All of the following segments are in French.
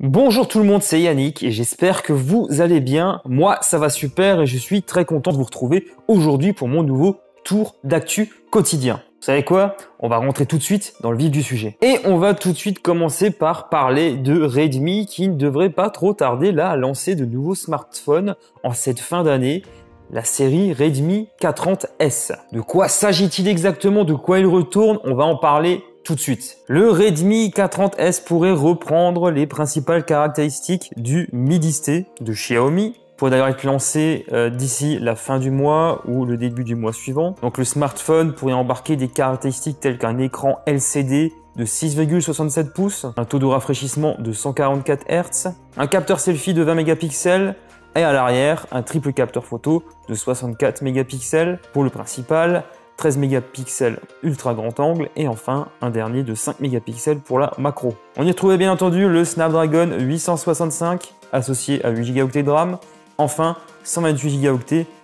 Bonjour tout le monde, c'est Yannick et j'espère que vous allez bien. Moi, ça va super et je suis très content de vous retrouver aujourd'hui pour mon nouveau tour d'actu quotidien. Vous savez quoi? On va rentrer tout de suite dans le vif du sujet. Et on va tout de suite commencer par parler de Redmi qui ne devrait pas trop tarder là à lancer de nouveaux smartphones en cette fin d'année. La série Redmi K30S. De quoi s'agit-il exactement? De quoi il retourne? On va en parler tout de suite. Le Redmi K30S pourrait reprendre les principales caractéristiques du Mi 10T de Xiaomi. Il pourrait d'ailleurs être lancé d'ici la fin du mois ou le début du mois suivant. Donc le smartphone pourrait embarquer des caractéristiques telles qu'un écran LCD de 6,67 pouces, un taux de rafraîchissement de 144 Hz, un capteur selfie de 20 mégapixels, et à l'arrière, un triple capteur photo de 64 mégapixels pour le principal, 13 mégapixels ultra grand angle et enfin un dernier de 5 mégapixels pour la macro. On y retrouvait bien entendu le Snapdragon 865 associé à 8 Go de RAM, enfin 128 Go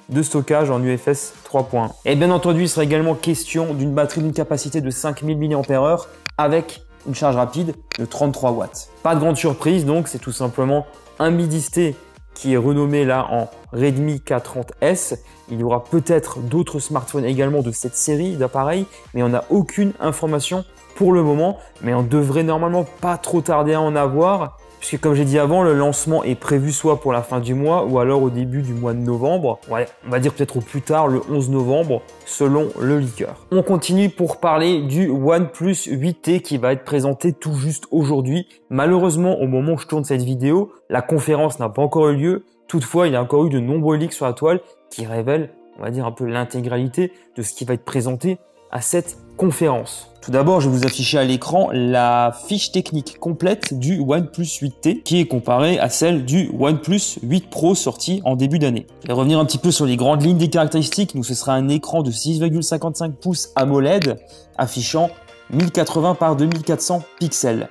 de stockage en UFS 3.1. Et bien entendu, il sera également question d'une batterie d'une capacité de 5000 mAh avec une charge rapide de 33 watts. Pas de grande surprise donc, c'est tout simplement un Mi 10T qui est renommé là en Redmi K30S. Il y aura peut-être d'autres smartphones également de cette série d'appareils, mais on n'a aucune information pour le moment. Mais on devrait normalement pas trop tarder à en avoir, puisque comme j'ai dit avant, le lancement est prévu soit pour la fin du mois ou alors au début du mois de novembre. Ouais, on va dire peut-être au plus tard, le 11 novembre, selon le leaker. On continue pour parler du OnePlus 8T qui va être présenté tout juste aujourd'hui. Malheureusement, au moment où je tourne cette vidéo, la conférence n'a pas encore eu lieu. Toutefois, il y a encore eu de nombreux leaks sur la toile qui révèlent, on va dire, un peu l'intégralité de ce qui va être présenté à cette conférence. Tout d'abord, je vais vous afficher à l'écran la fiche technique complète du OnePlus 8T qui est comparée à celle du OnePlus 8 Pro sorti en début d'année. Je vais revenir un petit peu sur les grandes lignes des caractéristiques. Donc, ce sera un écran de 6,55 pouces AMOLED affichant 1080 par 2400 pixels.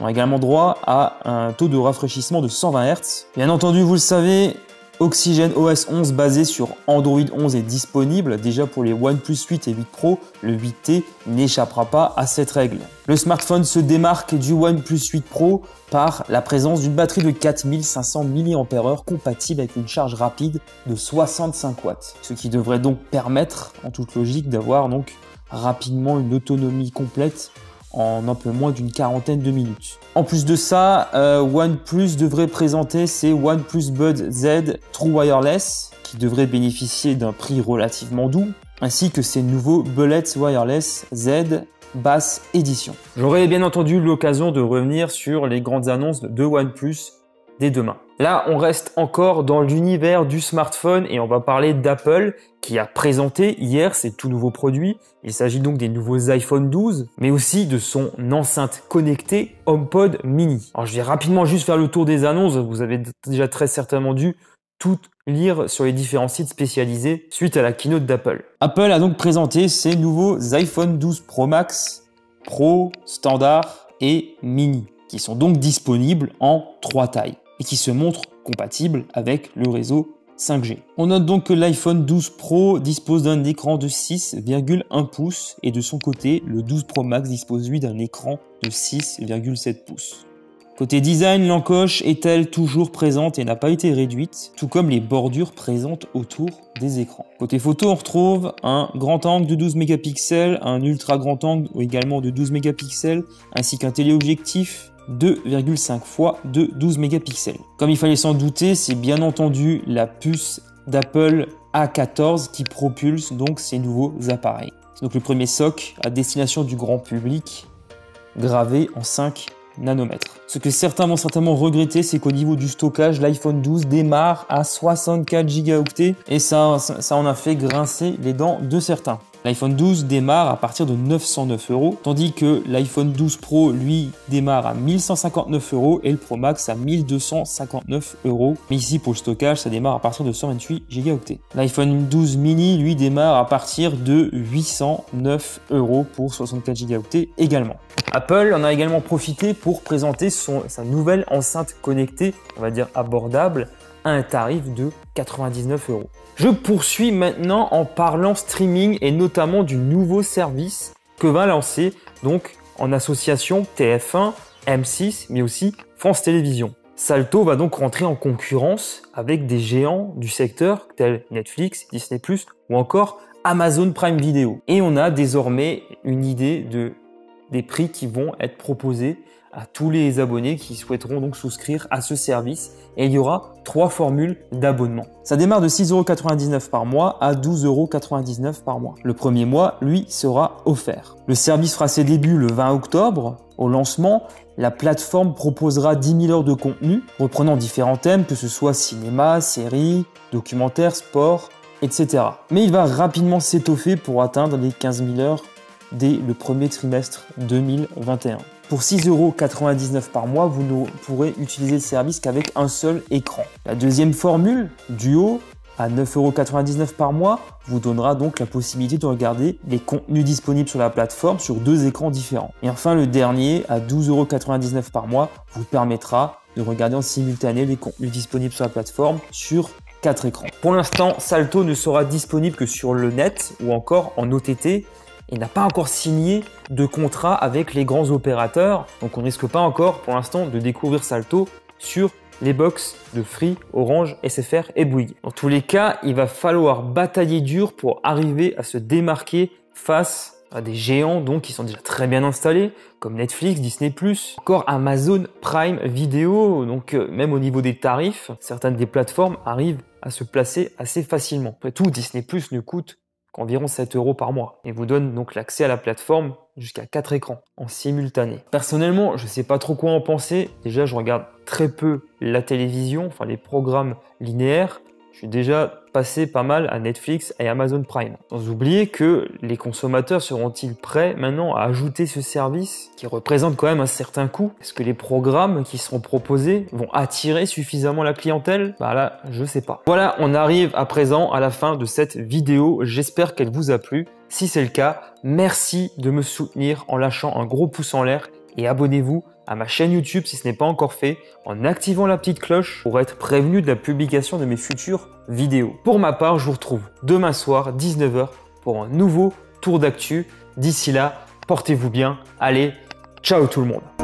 On a également droit à un taux de rafraîchissement de 120 Hz. Bien entendu, vous le savez, Oxygen OS 11 basé sur Android 11 est disponible. Déjà pour les OnePlus 8 et 8 Pro, le 8T n'échappera pas à cette règle. Le smartphone se démarque du OnePlus 8 Pro par la présence d'une batterie de 4500 mAh compatible avec une charge rapide de 65 watts. Ce qui devrait donc permettre, en toute logique, d'avoir donc rapidement une autonomie complète en un peu moins d'une quarantaine de minutes. En plus de ça, OnePlus devrait présenter ses OnePlus Buds Z True Wireless qui devraient bénéficier d'un prix relativement doux, ainsi que ses nouveaux Bullets Wireless Z Bass Edition. J'aurai bien entendu l'occasion de revenir sur les grandes annonces de OnePlus dès demain. Là, on reste encore dans l'univers du smartphone et on va parler d'Apple qui a présenté hier ses tout nouveaux produits. Il s'agit donc des nouveaux iPhone 12, mais aussi de son enceinte connectée HomePod Mini. Alors, je vais rapidement juste faire le tour des annonces. Vous avez déjà très certainement dû tout lire sur les différents sites spécialisés suite à la keynote d'Apple. Apple a donc présenté ses nouveaux iPhone 12 Pro Max, Pro, Standard et Mini, qui sont donc disponibles en 3 tailles et qui se montrent compatibles avec le réseau 5G. On note donc que l'iPhone 12 Pro dispose d'un écran de 6,1 pouces et de son côté, le 12 Pro Max dispose lui d'un écran de 6,7 pouces. Côté design, l'encoche est-elle toujours présente et n'a pas été réduite, tout comme les bordures présentes autour des écrans. Côté photo, on retrouve un grand angle de 12 mégapixels, un ultra grand angle également de 12 mégapixels, ainsi qu'un téléobjectif 2,5 x de 12 mégapixels. Comme il fallait s'en douter, c'est bien entendu la puce d'Apple A14 qui propulse donc ces nouveaux appareils. C'est donc le premier SoC à destination du grand public, gravé en 5 nanomètres. Ce que certains vont certainement regretter, c'est qu'au niveau du stockage, l'iPhone 12 démarre à 64 Go et ça en a fait grincer les dents de certains. L'iPhone 12 démarre à partir de 909 €, tandis que l'iPhone 12 Pro, lui, démarre à 1159 € et le Pro Max à 1259 €. Mais ici, pour le stockage, ça démarre à partir de 128 Go. L'iPhone 12 mini, lui, démarre à partir de 809 € pour 64 Go également. Apple en a également profité pour présenter sa nouvelle enceinte connectée, on va dire abordable, à un tarif de 99 €. Je poursuis maintenant en parlant streaming et notamment du nouveau service que va lancer donc en association TF1 M6, mais aussi France Télévisions. Salto va donc rentrer en concurrence avec des géants du secteur tels Netflix, Disney+, ou encore Amazon Prime Video. Et on a désormais une idée des prix qui vont être proposés à tous les abonnés qui souhaiteront donc souscrire à ce service. Et il y aura 3 formules d'abonnement. Ça démarre de 6,99 € par mois à 12,99 € par mois. Le premier mois, lui, sera offert. Le service fera ses débuts le 20 octobre. Au lancement, la plateforme proposera 10 000 heures de contenu reprenant différents thèmes, que ce soit cinéma, séries, documentaires, sport, etc. Mais il va rapidement s'étoffer pour atteindre les 15 000 heures dès le premier trimestre 2021. Pour 6,99 € par mois, vous ne pourrez utiliser le service qu'avec un seul écran. La deuxième formule, Duo, à 9,99 € par mois, vous donnera donc la possibilité de regarder les contenus disponibles sur la plateforme sur 2 écrans différents. Et enfin, le dernier, à 12,99 € par mois, vous permettra de regarder en simultané les contenus disponibles sur la plateforme sur 4 écrans. Pour l'instant, Salto ne sera disponible que sur le net ou encore en OTT. Il n'a pas encore signé de contrat avec les grands opérateurs, donc on ne risque pas encore pour l'instant de découvrir Salto sur les box de Free, Orange, SFR et Bouygues. Dans tous les cas, il va falloir batailler dur pour arriver à se démarquer face à des géants donc qui sont déjà très bien installés comme Netflix, Disney+, encore Amazon Prime Video. Donc même au niveau des tarifs, certaines des plateformes arrivent à se placer assez facilement. Après tout, Disney+ ne coûte qu'environ 7 € par mois et vous donne donc l'accès à la plateforme jusqu'à 4 écrans en simultané. Personnellement, je ne sais pas trop quoi en penser. Déjà, je regarde très peu la télévision, enfin les programmes linéaires. Je suis déjà passé pas mal à Netflix et Amazon Prime. Sans oublier que les consommateurs seront-ils prêts maintenant à ajouter ce service qui représente quand même un certain coût? Est-ce que les programmes qui seront proposés vont attirer suffisamment la clientèle? Bah là, je sais pas. Voilà, on arrive à présent à la fin de cette vidéo. J'espère qu'elle vous a plu. Si c'est le cas, merci de me soutenir en lâchant un gros pouce en l'air et abonnez-vous à ma chaîne YouTube si ce n'est pas encore fait, en activant la petite cloche pour être prévenu de la publication de mes futures vidéos. Pour ma part, je vous retrouve demain soir, 19 h, pour un nouveau tour d'actu. D'ici là, portez-vous bien. Allez, ciao tout le monde!